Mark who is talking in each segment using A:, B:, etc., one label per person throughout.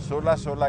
A: 16-16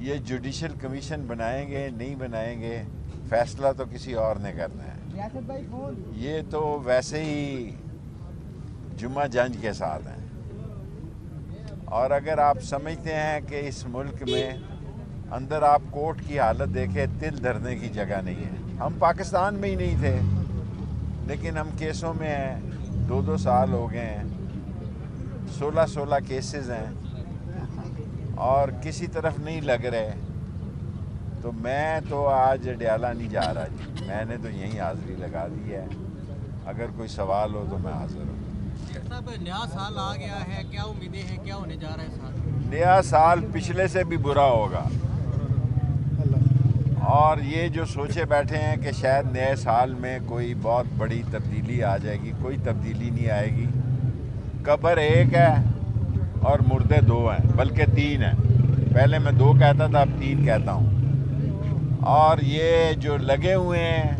A: یہ judicial commission بنائیں گے نہیں بنائیں گے فیصلہ تو کسی اور نے کرنا ہے.
B: ریاست بھائی فون
A: یہ تو ویسے ہی جمعہ جنج کے ساتھ ہیں. اور اگر آپ سمجھتے ہیں کہ اس ملک میں اندر آپ کورٹ کی حالت دیکھیں دل دھرنے کی جگہ نہیں ہے. ہم پاکستان میں ہی نہیں تھے لیکن ہم کیسوں میں ہیں. 2 سال ہو گئے ہیں. 16 کیسز ہیں اور کسی طرف نہیں لگ رہے. تو میں تو آج ڈیالہ نہیں جا رہا جی. میں نے تو یہیں حاضری لگا دی ہے. اگر کوئی سوال ہو تو میں حاضر ہوں.
C: ڈاکٹر صاحب نیا سال آ گیا ہے, کیا امیدیں ہیں, کیا ہونے جا رہا ہے سال میں؟
A: نیا سال پچھلے سے بھی برا ہوگا. اور یہ جو سوچے بیٹھے ہیں کہ شاید نئے سال میں کوئی بہت بڑی تبدیلی آ جائے گی, کوئی تبدیلی نہیں آئے گی. قبر ایک ہے اور مردے 2 ہیں, بلکہ 3 ہیں. پہلے میں 2 کہتا تھا, اب 3 کہتا ہوں. اور یہ جو لگے ہوئے ہیں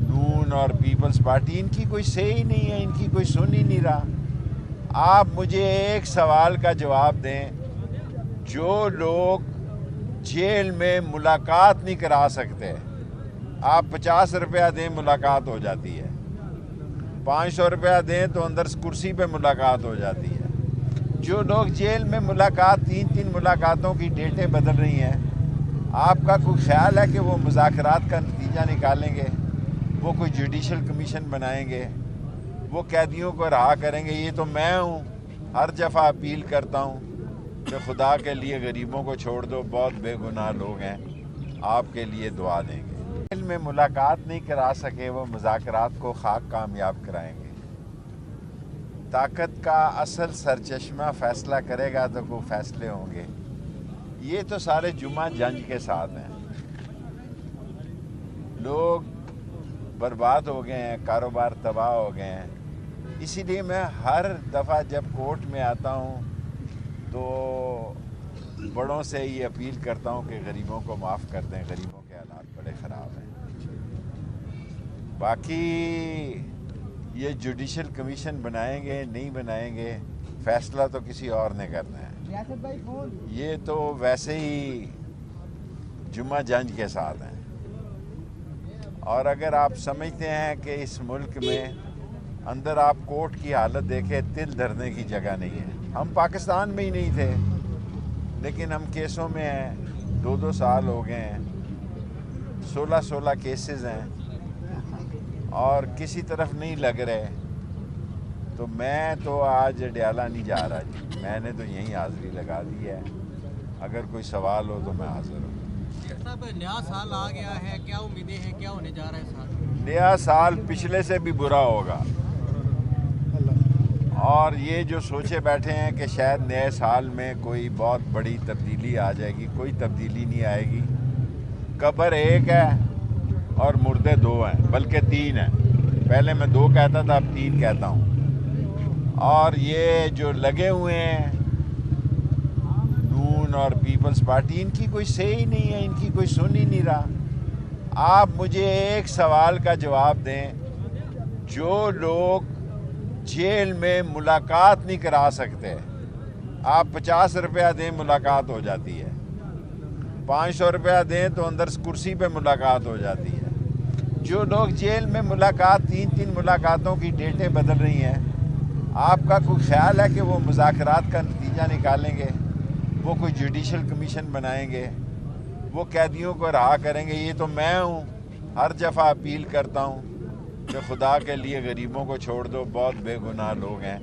A: نون اور پیپلز پارٹی, ان کی کوئی صحیح ہی نہیں ہے, ان کی کوئی سن ہی نہیں رہا. آپ مجھے ایک سوال کا جواب دیں. جو لوگ جیل میں ملاقات نہیں کرا سکتے, آپ 50 روپیہ دیں ملاقات ہو جاتی ہے. 500 روپیہ دیں تو اندر کرسی پہ ملاقات ہو جاتی ہے. جو لوگ جیل میں ملاقات 3 ملاقاتوں کی ڈیٹیں بدل رہی ہیں, آپ کا کوئی خیال ہے کہ وہ مذاکرات کا نتیجہ نکالیں گے؟ وہ کوئی جوڈیشل کمیشن بنائیں گے؟ وہ قیدیوں کو رہا کریں گے؟ یہ تو میں ہوں, ہر دفعہ اپیل کرتا ہوں کہ خدا کے لیے غریبوں کو چھوڑ دو, بہت بے گناہ لوگ ہیں, آپ کے لیے دعا دیں گے. جیل میں ملاقات نہیں کرا سکے وہ مذاکرات کو خاک کامیاب کرائیں گے. طاقت کا اصل سرچشمہ فیصلہ کرے گا تو وہ فیصلے ہوں گے. یہ تو سارے جمعہ جنج کے ساتھ ہیں. لوگ برباد ہو گئے ہیں, کاروبار تباہ ہو گئے ہیں. اسی لیے میں ہر دفعہ جب کورٹ میں آتا ہوں تو بڑوں سے یہ اپیل کرتا ہوں کہ غریبوں کو معاف کر دیں. غریبوں کے حالات بڑے خراب ہیں. باقی یہ جوڈیشل کمیشن بنائیں گے نہیں بنائیں گے فیصلہ تو کسی اور نے کرنا ہے.
B: ریاست بھائی فون
A: یہ تو ویسے ہی جمعہ جنج کے ساتھ ہیں. اور اگر آپ سمجھتے ہیں کہ اس ملک میں اندر آپ کورٹ کی حالت دیکھیں دل دھرنے کی جگہ نہیں ہے. ہم پاکستان میں ہی نہیں تھے لیکن ہم کیسوں میں ہیں. 2 سال ہو گئے ہیں. 16 کیسز ہیں اور کسی طرف نہیں لگ رہے. تو میں تو آج ڈیالہ نہیں جا رہا جی. میں نے تو یہیں حاضری لگا دی ہے. اگر کوئی سوال ہو تو میں حاضر ہوں.
C: ڈاکٹر صاحب نیا سال آ گیا ہے, کیا امیدیں ہیں, کیا ہونے جا رہا ہے سال میں؟
A: نیا سال پچھلے سے بھی برا ہوگا. اور یہ جو سوچے بیٹھے ہیں کہ شاید نئے سال میں کوئی بہت بڑی تبدیلی آ جائے گی, کوئی تبدیلی نہیں آئے گی. قبر ایک ہے اور مردے 2 ہیں, بلکہ 3 ہیں. پہلے میں 2 کہتا تھا, اب 3 کہتا ہوں. اور یہ جو لگے ہوئے ہیں نون اور پیپلز پارٹی, ان کی کوئی صحیح ہی نہیں ہے, ان کی کوئی سن ہی نہیں رہا. آپ مجھے ایک سوال کا جواب دیں. جو لوگ جیل میں ملاقات نہیں کرا سکتے, آپ 50 روپیہ دیں ملاقات ہو جاتی ہے. 500 روپیہ دیں تو اندر کرسی پہ ملاقات ہو جاتی ہے. جو لوگ جیل میں ملاقات 3 ملاقاتوں کی ڈیٹیں بدل رہی ہیں, آپ کا کوئی خیال ہے کہ وہ مذاکرات کا نتیجہ نکالیں گے؟ وہ کوئی جوڈیشل کمیشن بنائیں گے؟ وہ قیدیوں کو رہا کریں گے؟ یہ تو میں ہوں, ہر دفعہ اپیل کرتا ہوں کہ خدا کے لیے غریبوں کو چھوڑ دو, بہت بے گناہ لوگ ہیں,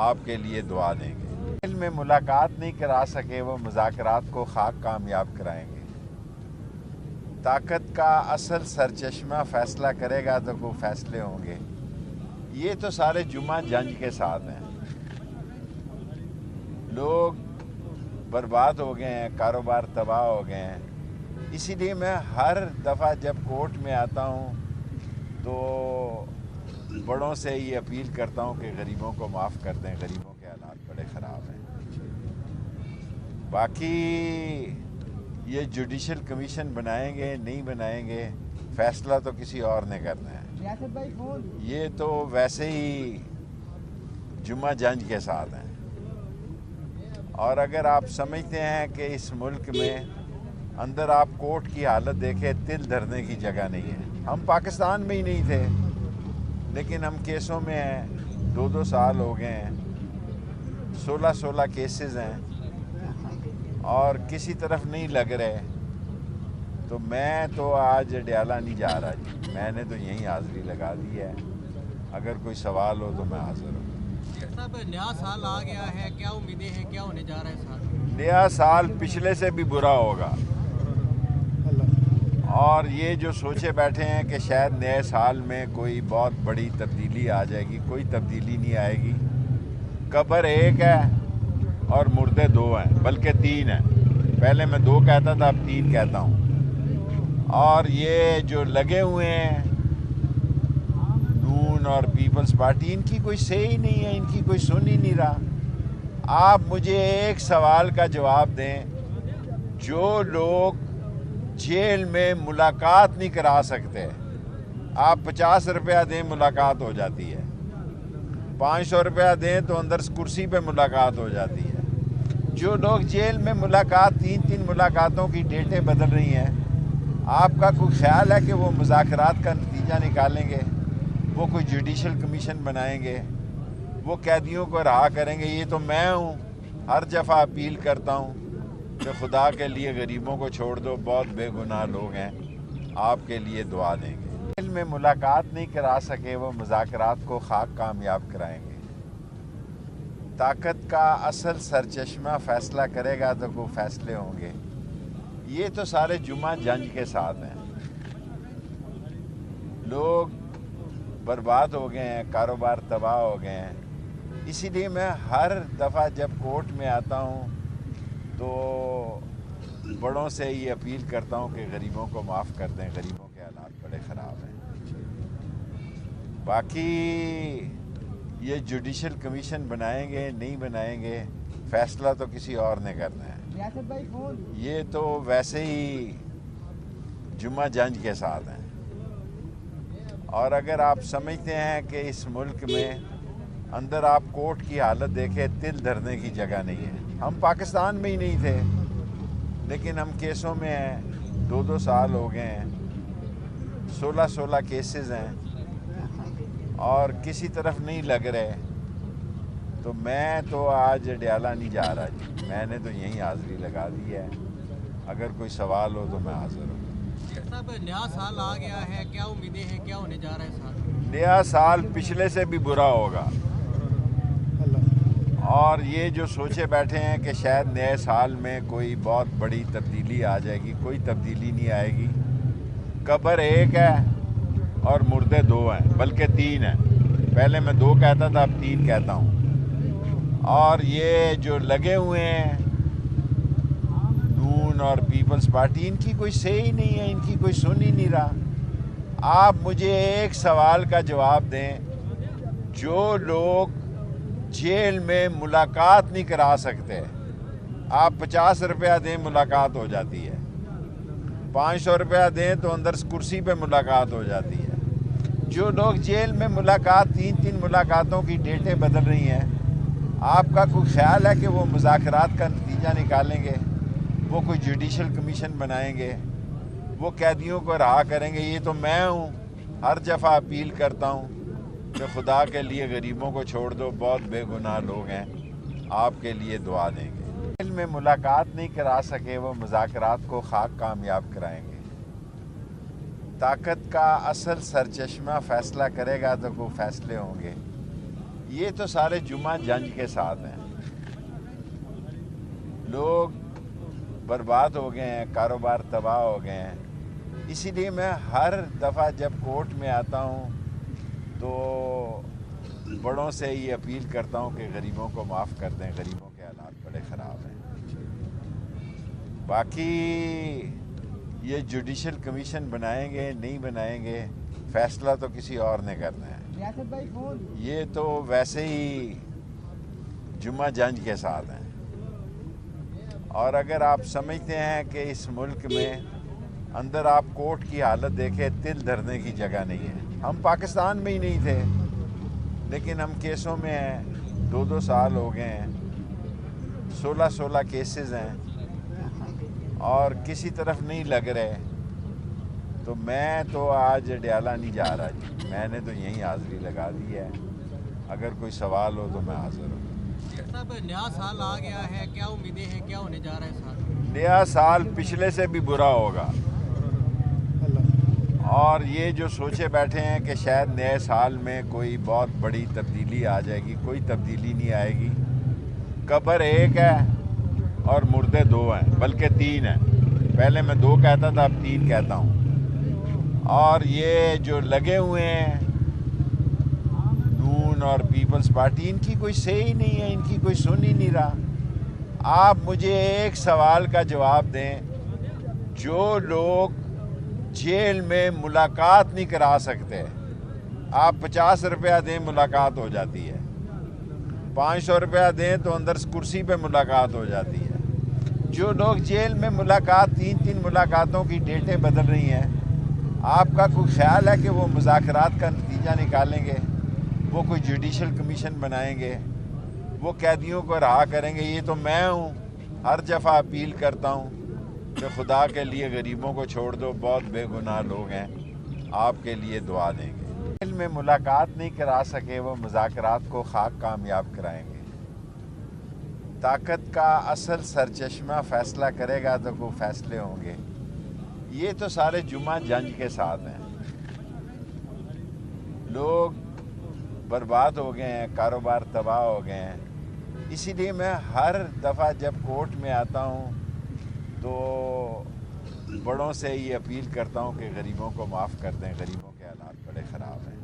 A: آپ کے لیے دعا دیں گے. جیل میں ملاقات نہیں کرا سکے وہ مذاکرات کو خاک کامیاب کرائیں گے. طاقت کا اصل سرچشمہ فیصلہ کرے گا تو وہ فیصلے ہوں گے. یہ تو سارے جمعہ جنج کے ساتھ ہیں. لوگ برباد ہو گئے ہیں, کاروبار تباہ ہو گئے ہیں. اسی لیے میں ہر دفعہ جب کورٹ میں آتا ہوں تو بڑوں سے یہ اپیل کرتا ہوں کہ غریبوں کو معاف کر دیں. غریبوں کے حالات بڑے خراب ہیں. باقی یہ جوڈیشل کمیشن بنائیں گے نہیں بنائیں گے فیصلہ تو کسی اور نے کرنا ہے.
B: ریاست بھائی فون
A: یہ تو ویسے ہی جمعہ جنج کے ساتھ ہیں. اور اگر آپ سمجھتے ہیں کہ اس ملک میں اندر آپ کوٹ کی حالت دیکھیں تل دھرنے کی جگہ نہیں ہے. ہم پاکستان میں ہی نہیں تھے لیکن ہم کیسوں میں ہیں. 2 سال ہو گئے ہیں. 16 کیسز ہیں اور کسی طرف نہیں لگ رہے. تو میں تو آج ڈیالہ نہیں جا رہا جی. میں نے تو یہیں حاضری لگا دی ہے. اگر کوئی سوال ہو تو میں حاضر ہوں.
C: صاحب نیا سال آ گیا ہے, کیا امیدیں ہیں, کیا ہونے جا رہا ہے سال؟
A: نیا سال پچھلے سے بھی برا ہوگا. اور یہ جو سوچے بیٹھے ہیں کہ شاید نئے سال میں کوئی بہت بڑی تبدیلی آ جائے گی, کوئی تبدیلی نہیں آئے گی. قبر ایک ہے اور مردے 2 ہیں, بلکہ 3 ہیں. پہلے میں 2 کہتا تھا, اب 3 کہتا ہوں. اور یہ جو لگے ہوئے ہیں نون اور پیپلز پارٹی, ان کی کوئی صحیح ہی نہیں ہے, ان کی کوئی سن ہی نہیں رہا. آپ مجھے ایک سوال کا جواب دیں. جو لوگ جیل میں ملاقات نہیں کرا سکتے, آپ 50 روپیہ دیں ملاقات ہو جاتی ہے. 500 روپیہ دیں تو اندر کرسی پہ ملاقات ہو جاتی ہے. جو لوگ جیل میں ملاقات 3 ملاقاتوں کی ڈیٹیں بدل رہی ہیں, آپ کا کوئی خیال ہے کہ وہ مذاکرات کا نتیجہ نکالیں گے؟ وہ کوئی جوڈیشل کمیشن بنائیں گے؟ وہ قیدیوں کو رہا کریں گے؟ یہ تو میں ہوں, ہر دفعہ اپیل کرتا ہوں کہ خدا کے لیے غریبوں کو چھوڑ دو, بہت بے گناہ لوگ ہیں, آپ کے لیے دعا دیں گے. جیل میں ملاقات نہیں کرا سکے وہ مذاکرات کو خاک کامیاب کرائیں گے. طاقت کا اصل سرچشمہ فیصلہ کرے گا تو کوئی فیصلے ہوں گے. یہ تو سارے جمعہ جنج کے ساتھ ہیں. لوگ برباد ہو گئے ہیں, کاروبار تباہ ہو گئے ہیں. اسی لیے میں ہر دفعہ جب کورٹ میں آتا ہوں تو بڑوں سے یہ اپیل کرتا ہوں کہ غریبوں کو معاف کر دیں. غریبوں کے حالات بڑے خراب ہیں. باقی یہ جوڈیشل کمیشن بنائیں گے نہیں بنائیں گے, فیصلہ تو کسی اور نے کرنا ہے.
B: ریاست بھائی فون.
A: یہ تو ویسے ہی جمعہ جنج کے ساتھ ہیں. اور اگر آپ سمجھتے ہیں کہ اس ملک میں اندر آپ کوٹ کی حالت دیکھیں تل دھرنے کی جگہ نہیں ہے. ہم پاکستان میں ہی نہیں تھے لیکن ہم کیسوں میں ہیں. 2 سال ہو گئے ہیں. 16 کیسز ہیں اور کسی طرف نہیں لگ رہے. تو میں تو آج ڈیالہ نہیں جا رہا جی. میں نے تو یہیں حاضری لگا دی ہے. اگر کوئی سوال ہو تو میں حاضر ہوں.
C: صاحب نیا سال آ گیا ہے, کیا امیدیں ہیں, کیا ہونے جا رہا ہے سال؟
A: نیا سال پچھلے سے بھی برا ہوگا. اور یہ جو سوچے بیٹھے ہیں کہ شاید نئے سال میں کوئی بہت بڑی تبدیلی آ جائے گی, کوئی تبدیلی نہیں آئے گی. قبر ایک ہے اور مردے 2 ہیں, بلکہ 3 ہیں. پہلے میں 2 کہتا تھا, اب 3 کہتا ہوں. اور یہ جو لگے ہوئے ہیں نون اور پیپلز پارٹی, ان کی کوئی صحیح ہی نہیں ہے, ان کی کوئی سن ہی نہیں رہا. آپ مجھے ایک سوال کا جواب دیں. جو لوگ جیل میں ملاقات نہیں کرا سکتے, آپ 50 روپیہ دیں ملاقات ہو جاتی ہے. 500 روپیہ دیں تو اندر کرسی پہ ملاقات ہو جاتی ہے. جو لوگ جیل میں ملاقات 3 ملاقاتوں کی ڈیٹیں بدل رہی ہیں, آپ کا کوئی خیال ہے کہ وہ مذاکرات کا نتیجہ نکالیں گے؟ وہ کوئی جوڈیشل کمیشن بنائیں گے؟ وہ قیدیوں کو رہا کریں گے؟ یہ تو میں ہوں, ہر دفعہ اپیل کرتا ہوں کہ خدا کے لیے غریبوں کو چھوڑ دو, بہت بے گناہ لوگ ہیں, آپ کے لیے دعا دیں گے. جیل میں ملاقات نہیں کرا سکے وہ مذاکرات کو خاک کامیاب کرائیں گے. طاقت کا اصل سرچشمہ فیصلہ کرے گا تو کوئی فیصلے ہوں گے. یہ تو سارے جمعہ جنج کے ساتھ ہیں. لوگ برباد ہو گئے ہیں, کاروبار تباہ ہو گئے ہیں. اسی لیے میں ہر دفعہ جب کورٹ میں آتا ہوں تو بڑوں سے یہ اپیل کرتا ہوں کہ غریبوں کو معاف کر دیں. غریبوں کے حالات بڑے خراب ہیں. باقی یہ جوڈیشل کمیشن بنائیں گے نہیں بنائیں گے, فیصلہ تو کسی اور نے کرنا ہے.
B: ریاست بھائی فون.
A: یہ تو ویسے ہی جمعہ جنج کے ساتھ ہیں. اور اگر آپ سمجھتے ہیں کہ اس ملک میں اندر آپ کوٹ کی حالت دیکھیں تل دھرنے کی جگہ نہیں ہے. ہم پاکستان میں ہی نہیں تھے لیکن ہم کیسوں میں ہیں. 2 سال ہو گئے ہیں. 16 کیسز ہیں اور کسی طرف نہیں لگ رہے، تو میں تو آج ڈیالہ نہیں جا رہا جی، میں نے تو یہیں حاضری لگا دی ہے، اگر کوئی سوال ہو تو میں حاضر ہوں۔
C: ڈاکٹر صاحب نیا سال آ گیا ہے، کیا امیدیں ہیں، کیا ہونے جا رہا ہے سال میں؟
A: نیا سال پچھلے سے بھی برا ہوگا، اور یہ جو سوچے بیٹھے ہیں کہ شاید نئے سال میں کوئی بہت بڑی تبدیلی آ جائے گی، کوئی تبدیلی نہیں آئے گی۔ قبر ایک ہے اور مردے 2 ہیں، بلکہ 3 ہیں، پہلے میں 2 کہتا تھا، اب 3 کہتا ہوں۔ اور یہ جو لگے ہوئے ہیں نون اور پیپلز پارٹی، ان کی کوئی صحیح ہی نہیں ہے، ان کی کوئی سن ہی نہیں رہا۔ آپ مجھے ایک سوال کا جواب دیں، جو لوگ جیل میں ملاقات نہیں کرا سکتے، آپ 50 روپیہ دیں ملاقات ہو جاتی ہے، 500 روپیہ دیں تو اندر کرسی پہ ملاقات ہو جاتی ہے۔ جو لوگ جیل میں ملاقات 3 ملاقاتوں کی ڈیٹیں بدل رہی ہیں، آپ کا کوئی خیال ہے کہ وہ مذاکرات کا نتیجہ نکالیں گے، وہ کوئی جوڈیشل کمیشن بنائیں گے، وہ قیدیوں کو رہا کریں گے؟ یہ تو میں ہوں، ہر دفعہ اپیل کرتا ہوں کہ خدا کے لیے غریبوں کو چھوڑ دو، بہت بے گناہ لوگ ہیں، آپ کے لیے دعا دیں گے۔ جیل میں ملاقات نہیں کرا سکے، وہ مذاکرات کو خاک کامیاب کرائیں گے۔ طاقت کا اصل سرچشمہ فیصلہ کرے گا تو وہ فیصلے ہوں گے۔ یہ تو سارے جمعہ جنج کے ساتھ ہیں، لوگ برباد ہو گئے ہیں، کاروبار تباہ ہو گئے ہیں۔ اسی لیے میں ہر دفعہ جب کورٹ میں آتا ہوں تو بڑوں سے یہ اپیل کرتا ہوں کہ غریبوں کو معاف کر دیں، غریبوں کے حالات بڑے خراب ہیں۔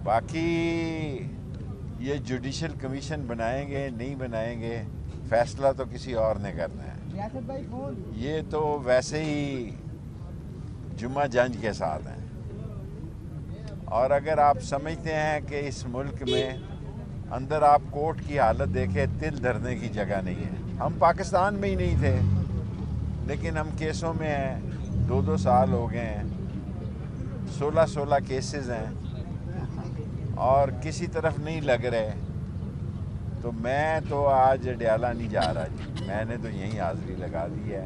A: باقی یہ جوڈیشل کمیشن بنائیں گے نہیں بنائیں گے، فیصلہ تو کسی اور نے کرنا ہے۔
B: ریاست بھائی فون
A: یہ تو ویسے ہی جمعہ جنج کے ساتھ ہیں، اور اگر آپ سمجھتے ہیں کہ اس ملک میں اندر آپ کورٹ کی حالت دیکھیں، تل دھرنے کی جگہ نہیں ہے۔ ہم پاکستان میں ہی نہیں تھے، لیکن ہم کیسوں میں ہیں، 2 سال ہو گئے ہیں، 16 کیسز ہیں اور کسی طرف نہیں لگ رہے، تو میں تو آج ڈیالہ نہیں جا رہا جی، میں نے تو یہیں حاضری لگا دی ہے،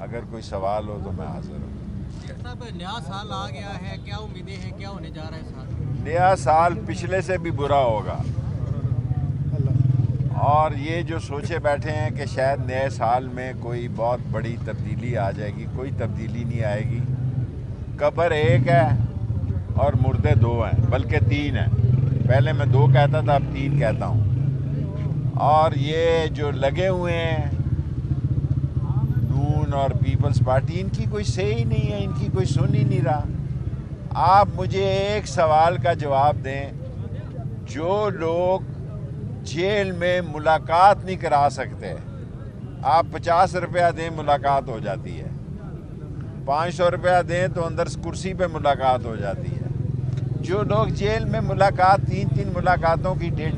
A: اگر کوئی سوال ہو تو میں حاضر ہوں۔
C: ڈاکٹر صاحب نیا سال آ گیا ہے، کیا امیدیں ہیں، کیا ہونے جا رہا ہے سال میں؟
A: نیا سال پچھلے سے بھی برا ہوگا، اور یہ جو سوچے بیٹھے ہیں کہ شاید نئے سال میں کوئی بہت بڑی تبدیلی آ جائے گی، کوئی تبدیلی نہیں آئے گی۔ قبر ایک ہے اور مردے 2 ہیں، بلکہ 3 ہیں، پہلے میں 2 کہتا تھا، اب 3 کہتا ہوں۔ اور یہ جو لگے ہوئے ہیں نون اور پیپلز پارٹی، ان کی کوئی صحیح ہی نہیں ہے، ان کی کوئی سن ہی نہیں رہا۔ آپ مجھے ایک سوال کا جواب دیں، جو لوگ جیل میں ملاقات نہیں کرا سکتے، آپ 50 روپیہ دیں ملاقات ہو جاتی ہے، 500 روپیہ دیں تو اندر کرسی پہ ملاقات ہو جاتی ہے۔ جو لوگ جیل میں ملاقات 3 ملاقاتوں کی ڈیٹیں